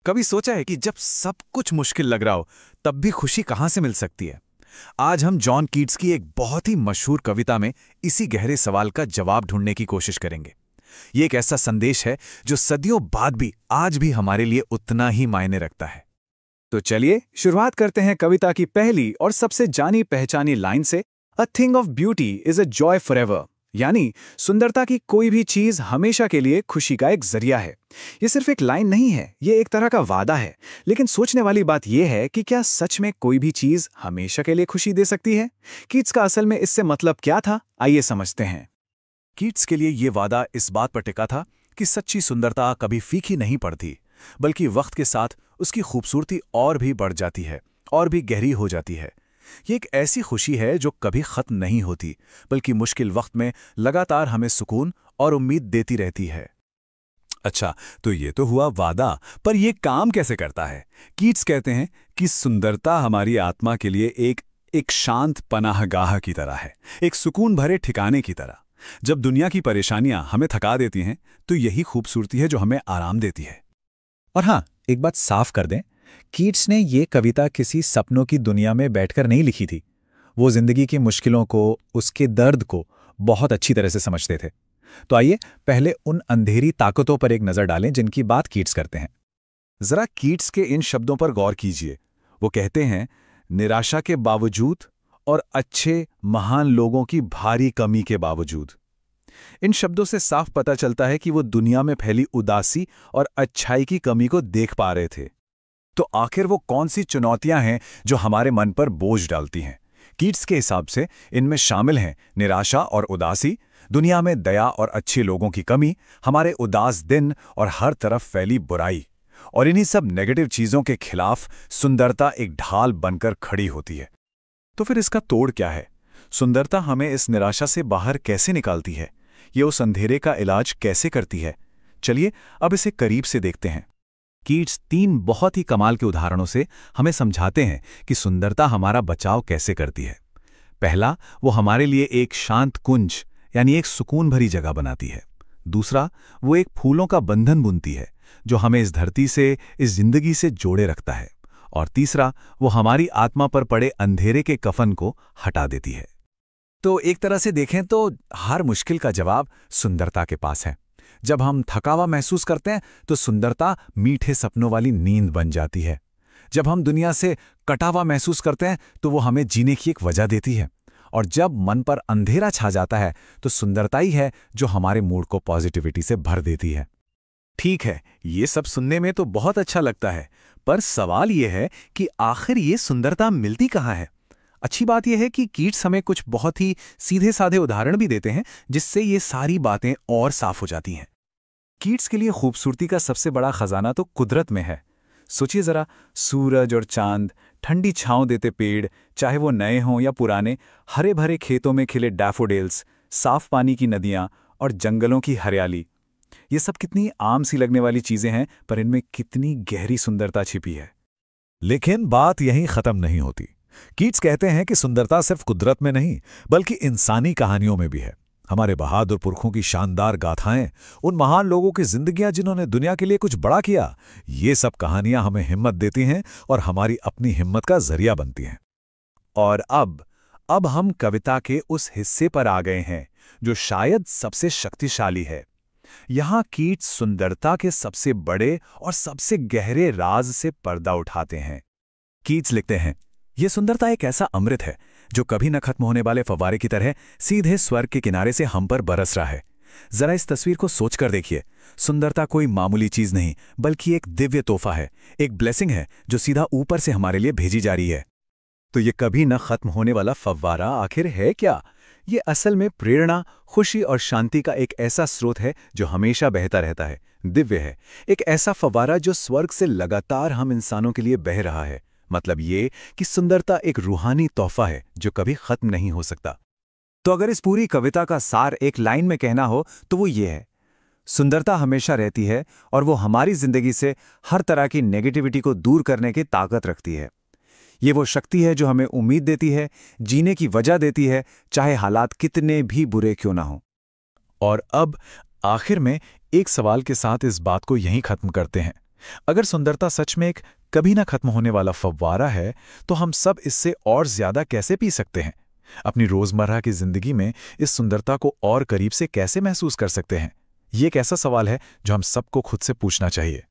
कभी सोचा है कि जब सब कुछ मुश्किल लग रहा हो तब भी खुशी कहां से मिल सकती है? आज हम जॉन कीट्स की एक बहुत ही मशहूर कविता में इसी गहरे सवाल का जवाब ढूंढने की कोशिश करेंगे। ये एक ऐसा संदेश है जो सदियों बाद भी आज भी हमारे लिए उतना ही मायने रखता है। तो चलिए शुरुआत करते हैं कविता की पहली और सबसे जानी पहचानी लाइन से। A thing of beauty is a joy forever, यानी सुंदरता की कोई भी चीज हमेशा के लिए खुशी का एक जरिया है। ये सिर्फ एक लाइन नहीं है, ये एक तरह का वादा है। लेकिन सोचने वाली बात यह है कि क्या सच में कोई भी चीज हमेशा के लिए खुशी दे सकती है? कीट्स का असल में इससे मतलब क्या था, आइए समझते हैं। कीट्स के लिए ये वादा इस बात पर टिका था कि सच्ची सुंदरता कभी फीकी नहीं पड़ती, बल्कि वक्त के साथ उसकी खूबसूरती और भी बढ़ जाती है और भी गहरी हो जाती है। ये एक ऐसी खुशी है जो कभी खत्म नहीं होती, बल्कि मुश्किल वक्त में लगातार हमें सुकून और उम्मीद देती रहती है। अच्छा, तो ये तो हुआ वादा, पर ये काम कैसे करता है? कीट्स कहते हैं कि सुंदरता हमारी आत्मा के लिए एक शांत पनाहगाह की तरह है, एक सुकून भरे ठिकाने की तरह। जब दुनिया की परेशानियां हमें थका देती हैं, तो यही खूबसूरती है जो हमें आराम देती है। और हाँ, एक बात साफ कर दें, कीट्स ने ये कविता किसी सपनों की दुनिया में बैठकर नहीं लिखी थी। वो जिंदगी की मुश्किलों को, उसके दर्द को बहुत अच्छी तरह से समझते थे। तो आइए पहले उन अंधेरी ताकतों पर एक नजर डालें जिनकी बात कीट्स करते हैं। जरा कीट्स के इन शब्दों पर गौर कीजिए। वो कहते हैं, निराशा के बावजूद और अच्छे महान लोगों की भारी कमी के बावजूद। इन शब्दों से साफ पता चलता है कि वो दुनिया में फैली उदासी और अच्छाई की कमी को देख पा रहे थे। तो आखिर वो कौन सी चुनौतियां हैं जो हमारे मन पर बोझ डालती हैं? कीट्स के हिसाब से इनमें शामिल हैं निराशा और उदासी, दुनिया में दया और अच्छे लोगों की कमी, हमारे उदास दिन और हर तरफ फैली बुराई। और इन्हीं सब नेगेटिव चीजों के खिलाफ सुंदरता एक ढाल बनकर खड़ी होती है। तो फिर इसका तोड़ क्या है? सुंदरता हमें इस निराशा से बाहर कैसे निकालती है? ये उस अंधेरे का इलाज कैसे करती है? चलिए अब इसे करीब से देखते हैं। कीट्स 3 बहुत ही कमाल के उदाहरणों से हमें समझाते हैं कि सुंदरता हमारा बचाव कैसे करती है। पहला, वो हमारे लिए एक शांत कुंज यानी एक सुकून भरी जगह बनाती है। दूसरा, वो एक फूलों का बंधन बुनती है जो हमें इस धरती से, इस जिंदगी से जोड़े रखता है। और तीसरा, वो हमारी आत्मा पर पड़े अंधेरे के कफन को हटा देती है। तो एक तरह से देखें तो हर मुश्किल का जवाब सुंदरता के पास है। जब हम थकावा महसूस करते हैं तो सुंदरता मीठे सपनों वाली नींद बन जाती है। जब हम दुनिया से कटावा महसूस करते हैं तो वो हमें जीने की एक वजह देती है। और जब मन पर अंधेरा छा जाता है तो सुंदरता ही है जो हमारे मूड को पॉजिटिविटी से भर देती है। ठीक है, ये सब सुनने में तो बहुत अच्छा लगता है, पर सवाल ये है कि आखिर ये सुंदरता मिलती कहाँ है? अच्छी बात यह है कि कीट्स हमें कुछ बहुत ही सीधे साधे उदाहरण भी देते हैं जिससे ये सारी बातें और साफ हो जाती हैं। कीट्स के लिए खूबसूरती का सबसे बड़ा खजाना तो कुदरत में है। सोचिए जरा, सूरज और चांद, ठंडी छांव देते पेड़, चाहे वो नए हों या पुराने, हरे भरे खेतों में खिले डैफोडिल्स, साफ पानी की नदियां और जंगलों की हरियाली। ये सब कितनी आम सी लगने वाली चीजें हैं, पर इनमें कितनी गहरी सुंदरता छिपी है। लेकिन बात यहीं खत्म नहीं होती। कीट्स कहते हैं कि सुंदरता सिर्फ कुदरत में नहीं, बल्कि इंसानी कहानियों में भी है। हमारे बहादुर पुरखों की शानदार गाथाएं, उन महान लोगों की जिंदगियां जिन्होंने दुनिया के लिए कुछ बड़ा किया, ये सब कहानियां हमें हिम्मत देती हैं और हमारी अपनी हिम्मत का जरिया बनती हैं। और अब हम कविता के उस हिस्से पर आ गए हैं जो शायद सबसे शक्तिशाली है। यहां कीट्स सुंदरता के सबसे बड़े और सबसे गहरे राज से पर्दा उठाते हैं। कीट्स लिखते हैं, यह सुंदरता एक ऐसा अमृत है जो कभी न खत्म होने वाले फव्वारे की तरह सीधे स्वर्ग के किनारे से हम पर बरस रहा है। जरा इस तस्वीर को सोचकर देखिए। सुंदरता कोई मामूली चीज नहीं, बल्कि एक दिव्य तोहफा है, एक ब्लेसिंग है जो सीधा ऊपर से हमारे लिए भेजी जा रही है। तो ये कभी न खत्म होने वाला फव्वारा आखिर है क्या? ये असल में प्रेरणा, खुशी और शांति का एक ऐसा स्रोत है जो हमेशा बहता रहता है, दिव्य है। एक ऐसा फव्वारा जो स्वर्ग से लगातार हम इंसानों के लिए बह रहा है। मतलब ये कि सुंदरता एक रूहानी तोहफा है जो कभी खत्म नहीं हो सकता। तो अगर इस पूरी कविता का सार एक लाइन में कहना हो तो वो ये है, सुंदरता हमेशा रहती है और वो हमारी जिंदगी से हर तरह की नेगेटिविटी को दूर करने की ताकत रखती है। ये वो शक्ति है जो हमें उम्मीद देती है, जीने की वजह देती है, चाहे हालात कितने भी बुरे क्यों ना हों। और अब आखिर में एक सवाल के साथ इस बात को यहीं खत्म करते हैं अगर सुंदरता सच में एक कभी ना खत्म होने वाला फव्वारा है, तो हम सब इससे और ज्यादा कैसे पी सकते हैं? अपनी रोजमर्रा की जिंदगी में इस सुंदरता को और करीब से कैसे महसूस कर सकते हैं? ये एक ऐसा सवाल है जो हम सबको खुद से पूछना चाहिए।